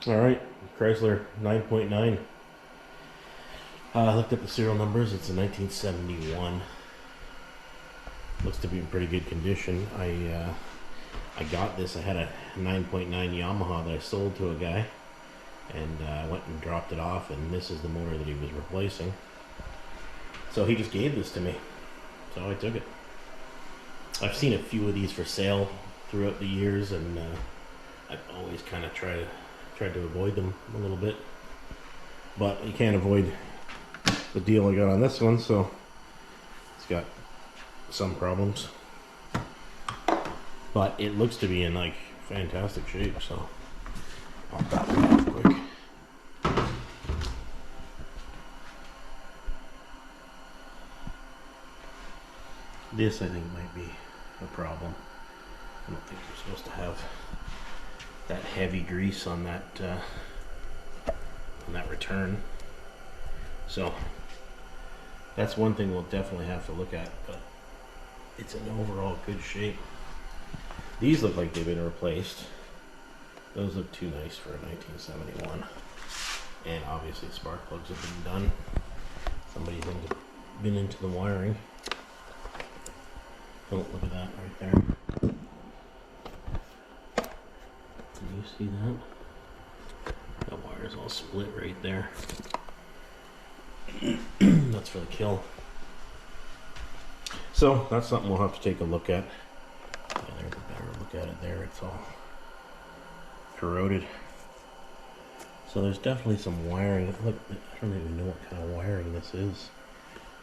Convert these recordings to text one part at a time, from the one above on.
All right, Chrysler 9.9. I looked up the serial numbers. It's a 1971. Looks to be in pretty good condition. I got this. I had a 9.9 Yamaha that I sold to a guy, and I went and dropped it off, and this is the motor that he was replacing. So he just gave this to me, so I took it. I've seen a few of these for sale throughout the years, and I've always kind of tried to avoid them a little bit, but you can't avoid the deal I got on this one. So it's got some problems, but it looks to be in like fantastic shape. So I'll pop that one off quick. This I think might be a problem. I don't think you're supposed to have that heavy grease on that return. So that's one thing we'll definitely have to look at, but it's in overall good shape. These look like they've been replaced. Those look too nice for a 1971. And obviously spark plugs have been done. Somebody's been into the wiring. Oh, look at that right there. Can you see that? That wire's all split right there. That's for the kill. So that's something we'll have to take a look at. Yeah, there's a better look at it there. It's all corroded. So there's definitely some wiring. Look, I don't even know what kind of wiring this is.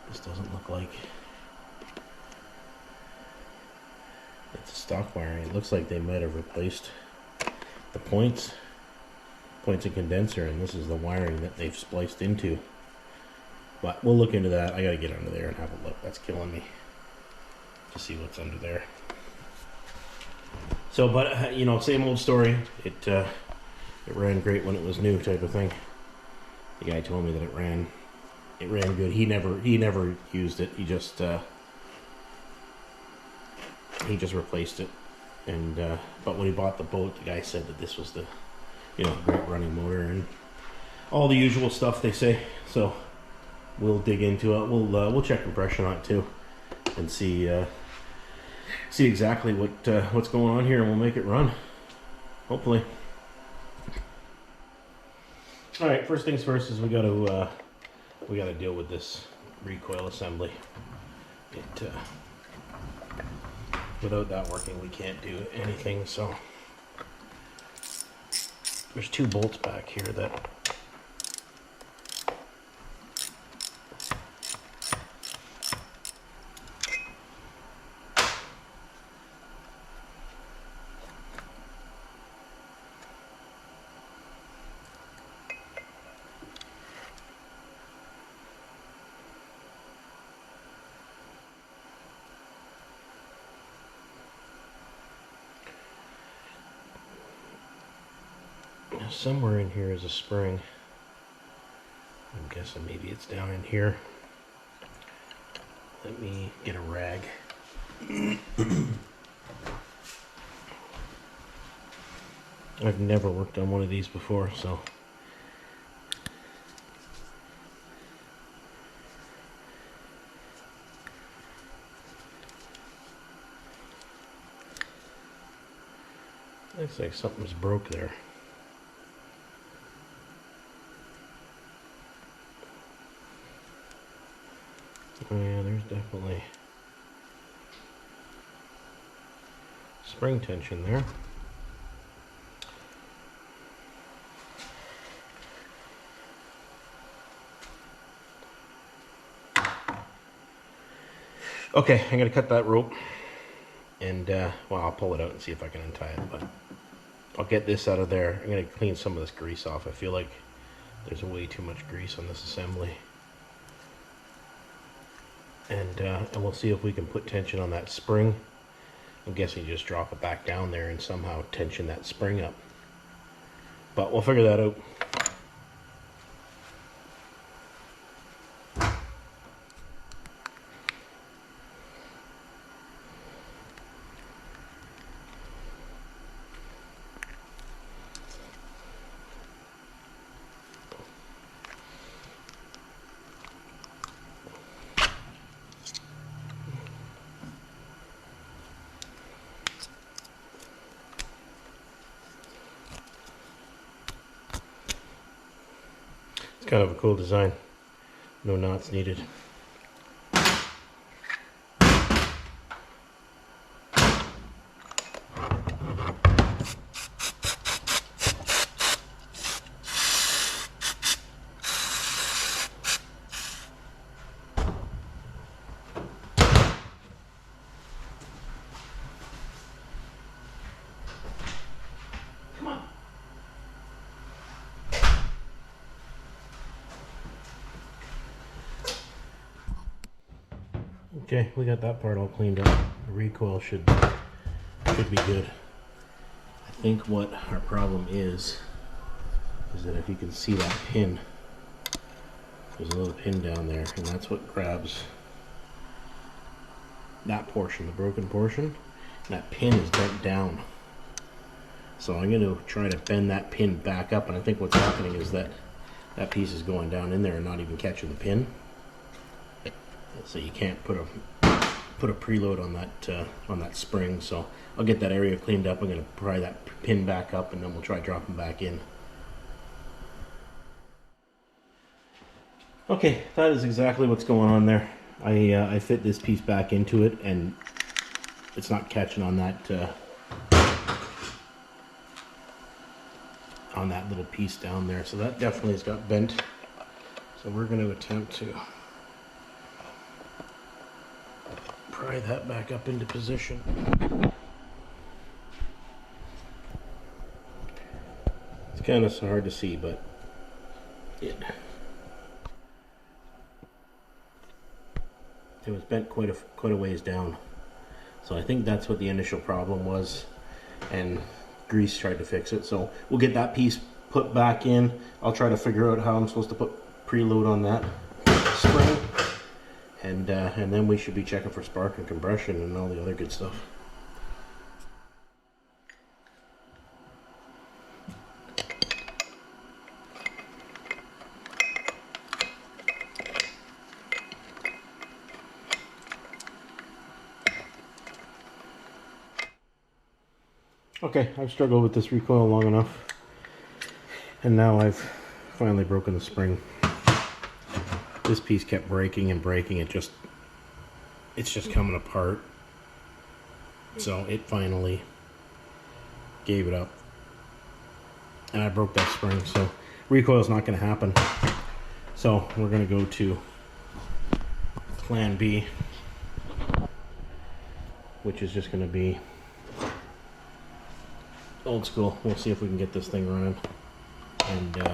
This doesn't look like it's a stock wiring. It looks like they might have replaced the points and condenser, and this is the wiring that they've spliced into. But we'll look into that. I gotta get under there and have a look. That's killing me to see what's under there. So, but you know, same old story. It ran great when it was new, type of thing. The guy told me that it ran good. He never used it. He just replaced it. And but when he bought the boat, the guy said that this was the, you know, great running motor and all the usual stuff they say. So we'll dig into it. We'll check compression on it too, and see exactly what's going on here, and we'll make it run, hopefully. All right, first things first is we got to deal with this recoil assembly. Without that working, we can't do anything. So there's two bolts back here that somewhere in here is a spring. I'm guessing maybe it's down in here. Let me get a rag. I've never worked on one of these before, so looks like something's broke there. Oh yeah, there's definitely spring tension there. Okay, I'm gonna cut that rope, and well, I'll pull it out and see if I can untie it, but I'll get this out of there. I'm gonna clean some of this grease off. I feel like there's way too much grease on this assembly. And we'll see if we can put tension on that spring. I'm guessing you just drop it back down there and somehow tension that spring up. But we'll figure that out. kind of a cool design. No knots needed. Okay, we got that part all cleaned up. The recoil should be good. I think what our problem is that if you can see that pin, there's a little pin down there, and that's what grabs that portion, the broken portion. And that pin is bent down. So I'm going to try to bend that pin back up, and I think what's happening is that that piece is going down in there and not even catching the pin. So you can't put a preload on that spring. So I'll get that area cleaned up. I'm going to pry that pin back up, and then we'll try dropping back in. Okay, that is exactly what's going on there. I fit this piece back into it, and it's not catching on that little piece down there. So that definitely has got bent. So we're going to attempt to pry that back up into position. It's kind of hard to see, but it was bent quite a ways down. So I think that's what the initial problem was, and grease tried to fix it. So we'll get that piece put back in. I'll try to figure out how I'm supposed to put preload on that spring. And then we should be checking for spark and compression and all the other good stuff. Okay, I've struggled with this recoil long enough, and now I've finally broken the spring. This piece kept breaking and breaking. It's just coming apart. So it finally gave it up, and I broke that spring. So recoil is not going to happen. So we're going to go to plan B, which is just going to be old school. We'll see if we can get this thing running, and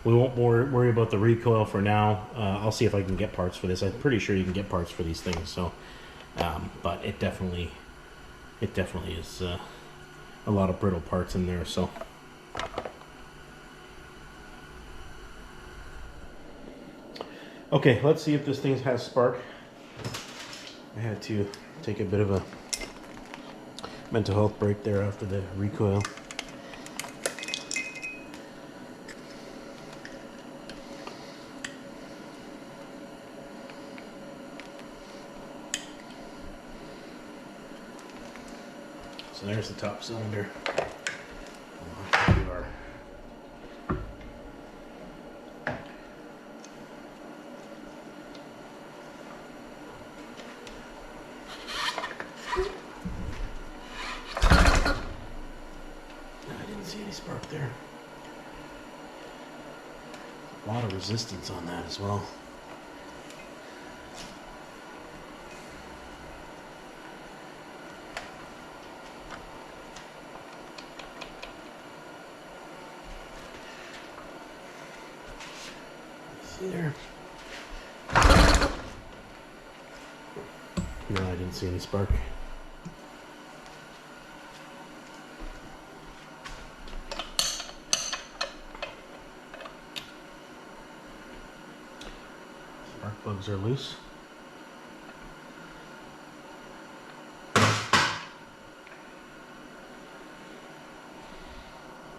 we won't worry about the recoil for now. I'll see if I can get parts for this. I'm pretty sure you can get parts for these things. So, but it definitely is a lot of brittle parts in there. So, okay, let's see if this thing has spark. I had to take a bit of a mental health break there after the recoil. So there's the top cylinder. Spark there. A lot of resistance on that as well. See there? No, I didn't see any spark. Spark plugs are loose.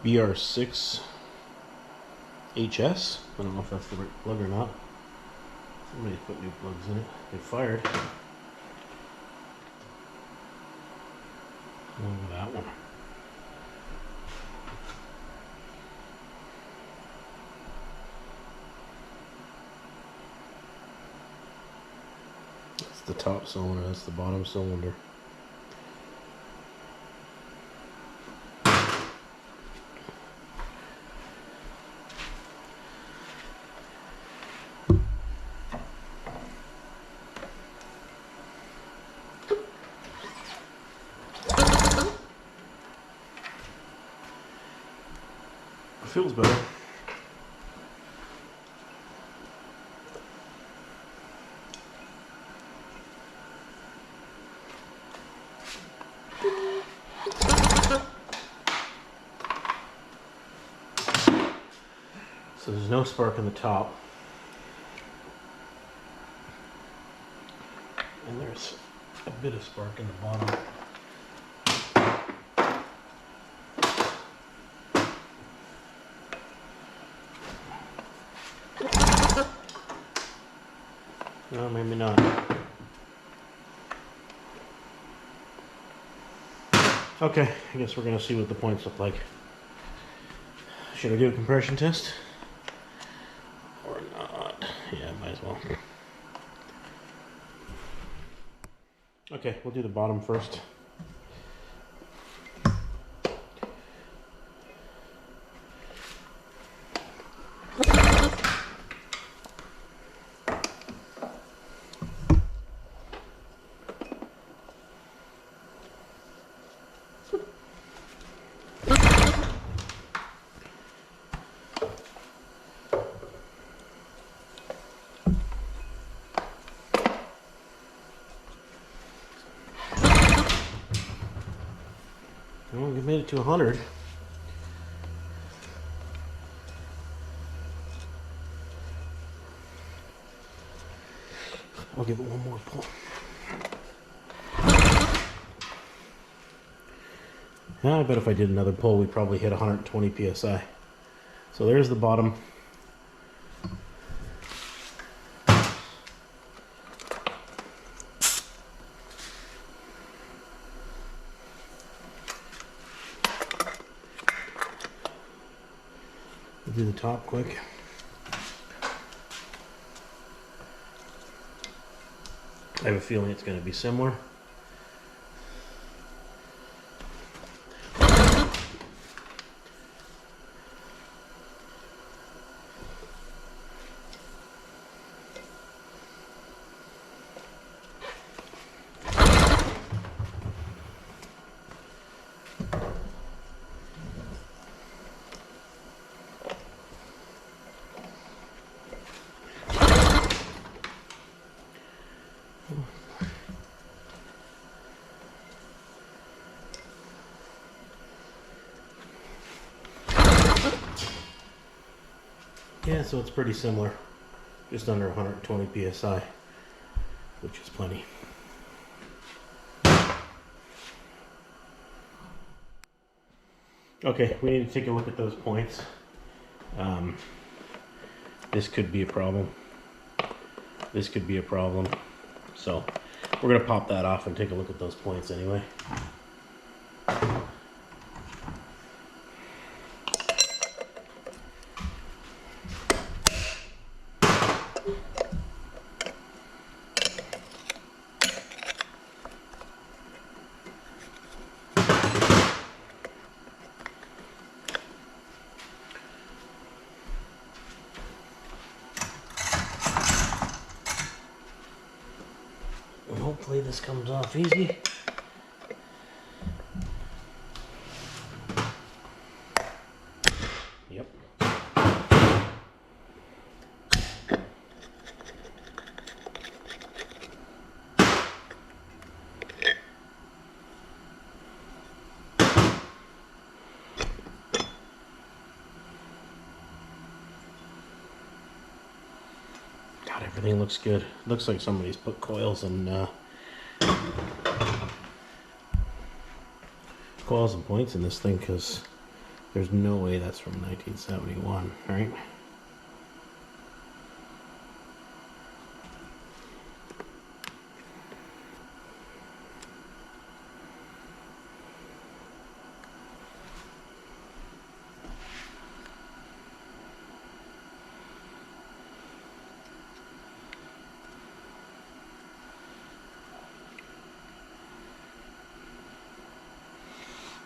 BR6 HS. I don't know if that's the right plug or not. Somebody put new plugs in it. They fired. Oh, that one. the top cylinder, that's the bottom cylinder. Feels better. So there's no spark in the top. And there's a bit of spark in the bottom. No, maybe not. Okay, I guess we're gonna see what the points look like. Should I do a compression test? Or not? Yeah, might as well. Okay, we'll do the bottom first. Well, we made it to 100. I'll give it one more pull. Yeah, I bet if I did another pull, we'd probably hit 120 psi. So there's the bottom. We'll do the top quick. I have a feeling it's going to be similar. Yeah, so it's pretty similar. Just under 120 psi, which is plenty. Okay, we need to take a look at those points. This could be a problem. This could be a problem. So we're going to pop that off and take a look at those points anyway. Hopefully this comes off easy. Yep. God, everything looks good. Looks like somebody's put coils and points in this thing, because there's no way that's from 1971, right?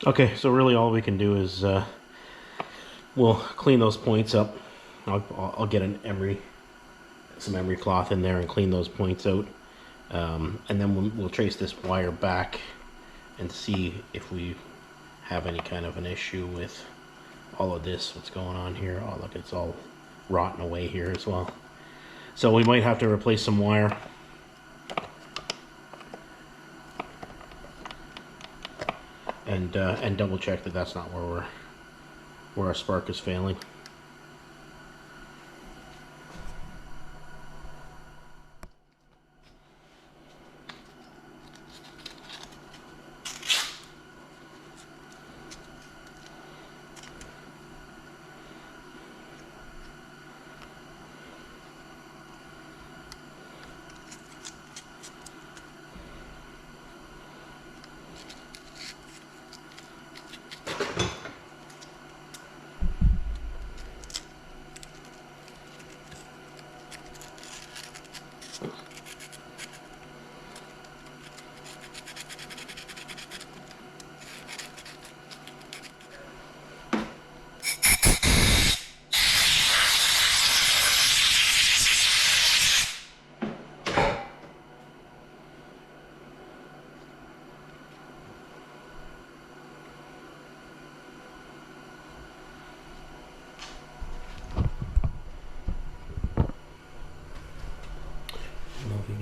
Okay, so really all we can do is we'll clean those points up. I'll get some emery cloth in there and clean those points out, and then we'll trace this wire back and see if we have any kind of an issue with all of this. What's going on here? Oh, look, it's all rotten away here as well. So we might have to replace some wire. And double check that that's not where our spark is failing.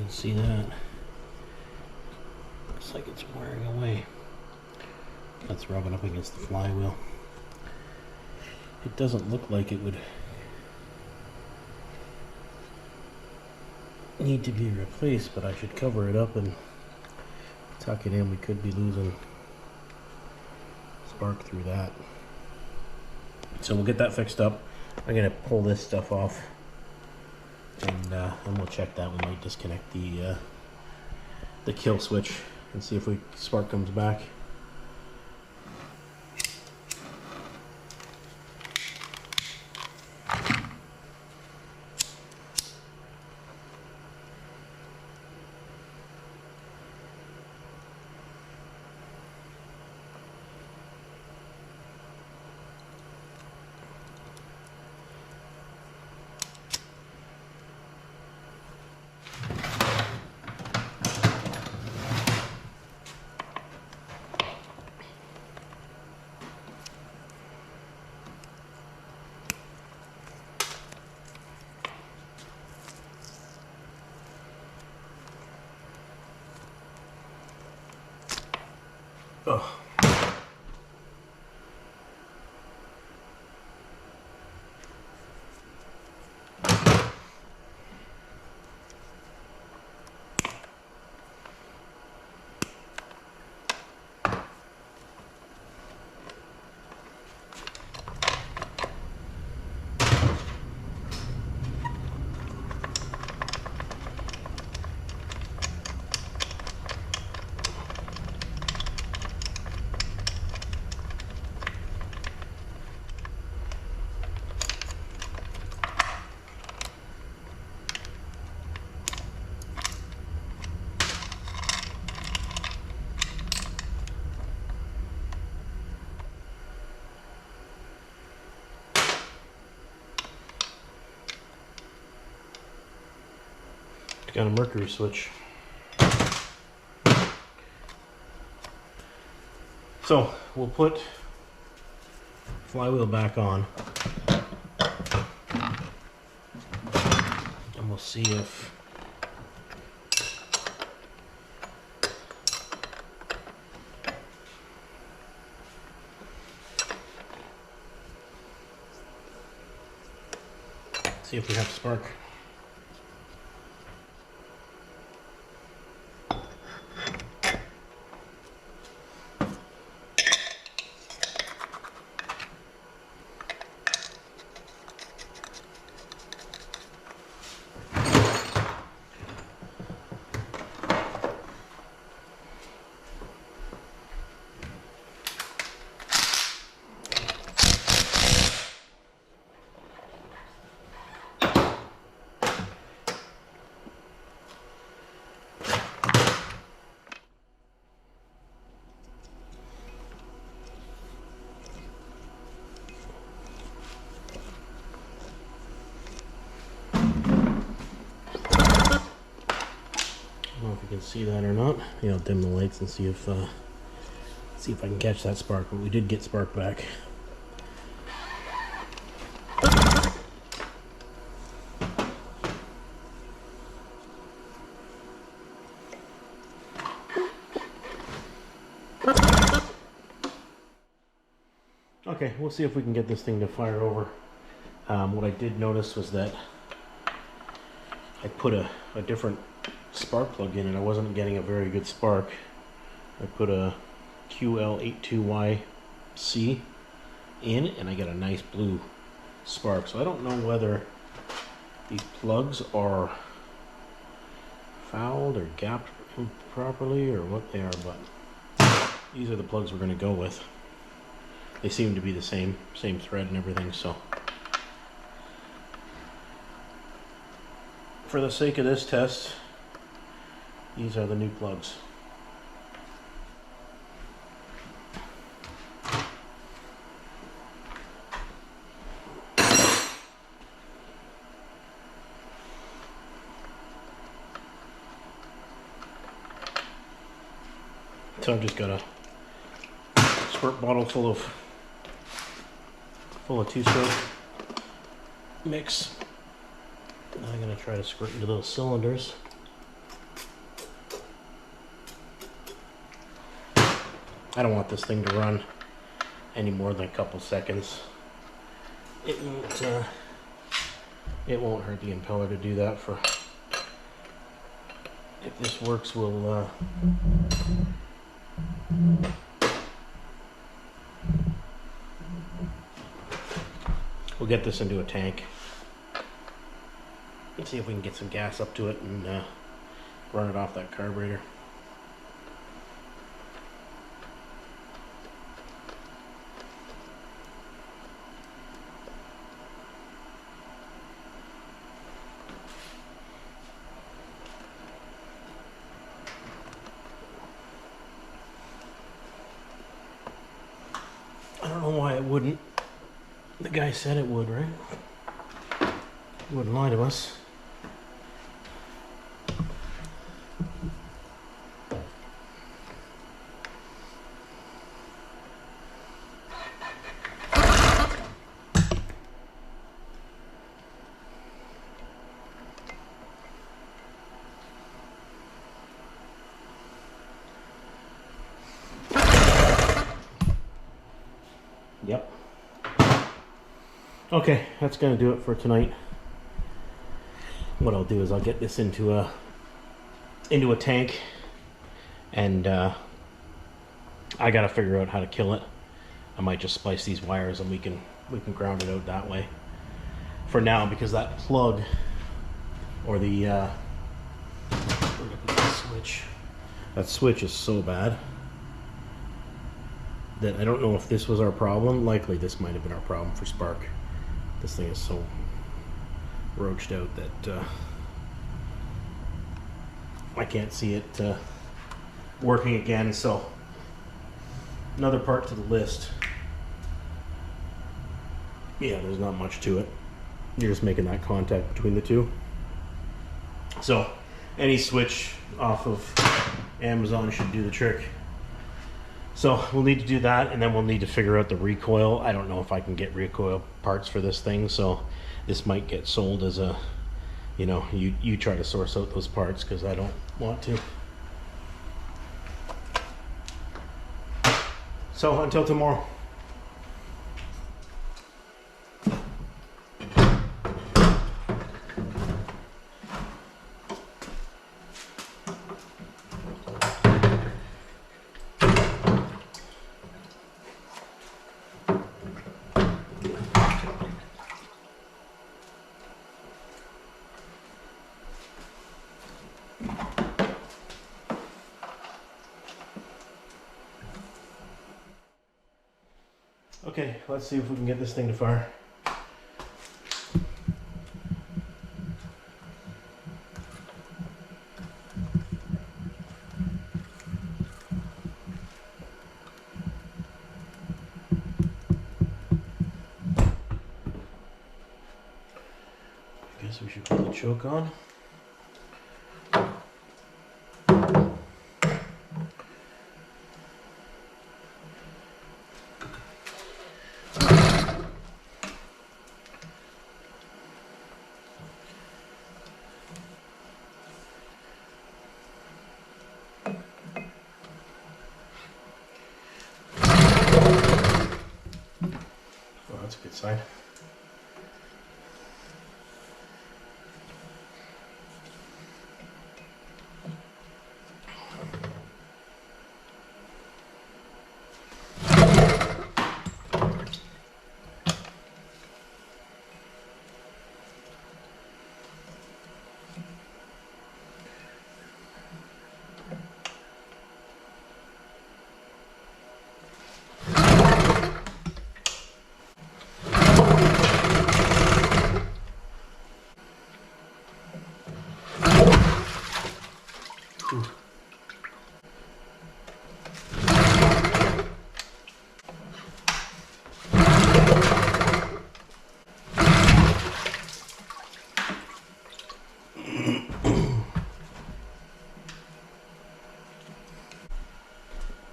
See that? Looks like it's wearing away. That's rubbing up against the flywheel. It doesn't look like it would need to be replaced, but I should cover it up and tuck it in. We could be losing spark through that. So we'll get that fixed up. I'm gonna pull this stuff off, and we'll check that. We might disconnect the kill switch and see if spark comes back. Oh. Got a mercury switch. So we'll put flywheel back on and we'll see if we have spark. can see that or not. Maybe I'll dim the lights and see if I can catch that spark. But we did get spark back. Okay, we'll see if we can get this thing to fire over. What I did notice was that I put a different spark plug in and I wasn't getting a very good spark. I put a QL82YC in and I got a nice blue spark. So I don't know whether these plugs are fouled or gapped properly or what they are, but these are the plugs we're going to go with. They seem to be the same thread and everything, so for the sake of this test, these are the new plugs. So I've just got a squirt bottle full of two-stroke mix. I'm going to try to squirt into those cylinders. I don't want this thing to run any more than a couple seconds. It won't hurt the impeller to do that. For if this works, we'll get this into a tank. Let's see if we can get some gas up to it and run it off that carburetor. I don't know why it wouldn't. The guy said it would, right? He wouldn't lie to us. Yep. Okay, that's gonna do it for tonight. What I'll do is I'll get this into a tank, and I gotta figure out how to kill it. I might just splice these wires and we can ground it out that way. For now, because that plug or the switch, that switch is so bad that I don't know if this was our problem. Likely this might have been our problem for spark. This thing is so roached out that I can't see it working again. So another part to the list. Yeah, there's not much to it. You're just making that contact between the two. So any switch off of Amazon should do the trick. So we'll need to do that, and then we'll need to figure out the recoil. I don't know if I can get recoil parts for this thing, so this might get sold as a, you know, you try to source out those parts, because I don't want to. So until tomorrow. Okay, let's see if we can get this thing to fire. I guess we should put the choke on. That's a good sign.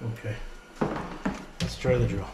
Okay, let's try the drill.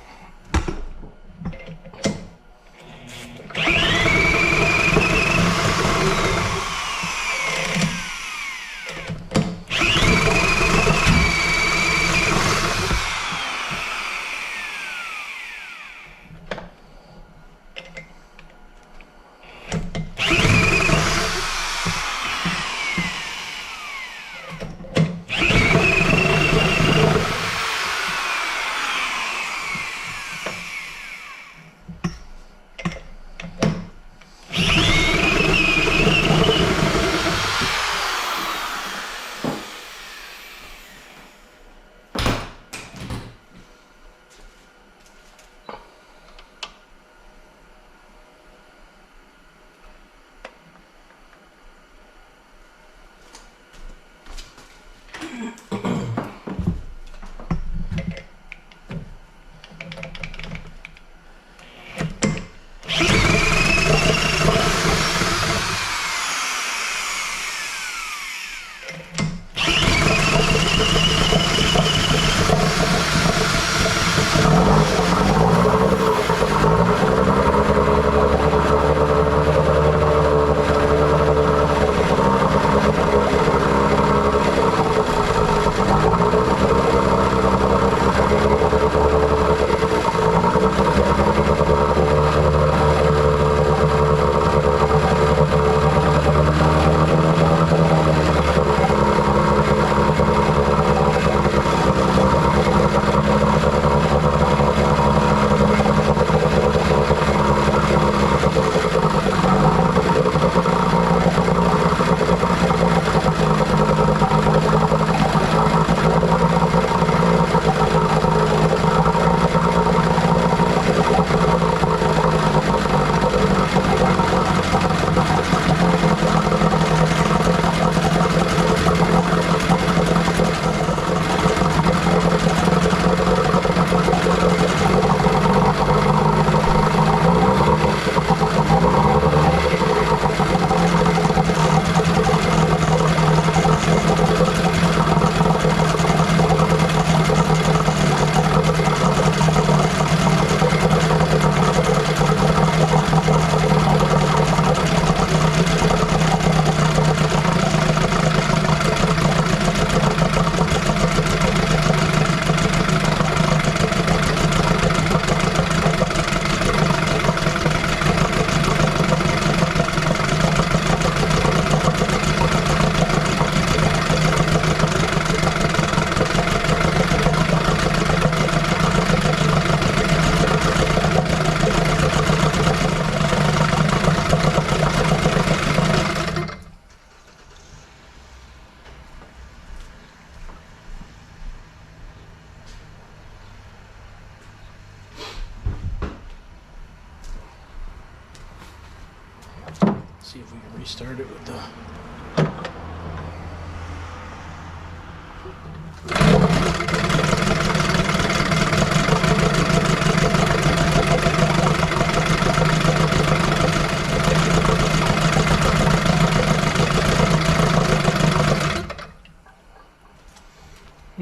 See if we can restart it with the...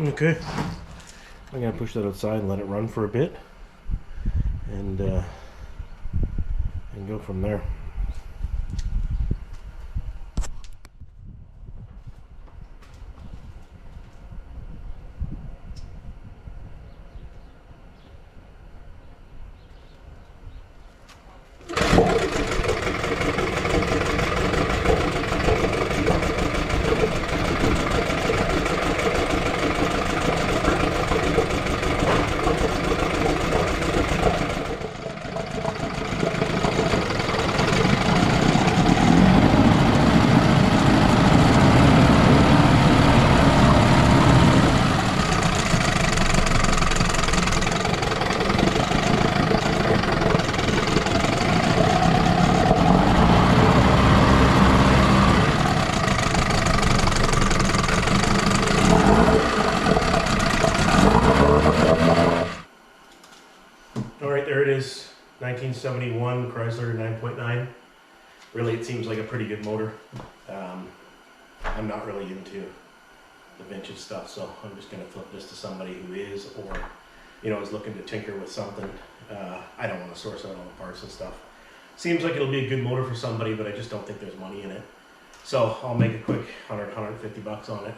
Okay, I'm gonna push that outside and let it run for a bit, and go from there. 1971 Chrysler 9.9. Really, it seems like a pretty good motor. I'm not really into the vintage stuff, so I'm just gonna flip this to somebody who is, or is looking to tinker with something. I don't want to source out all the parts and stuff. Seems like it'll be a good motor for somebody, but I just don't think there's money in it. So I'll make a quick 150 bucks on it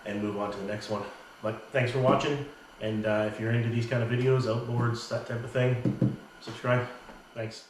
and move on to the next one. But thanks for watching, and if you're into these kind of videos, outboards, that type of thing, subscribe. Thanks.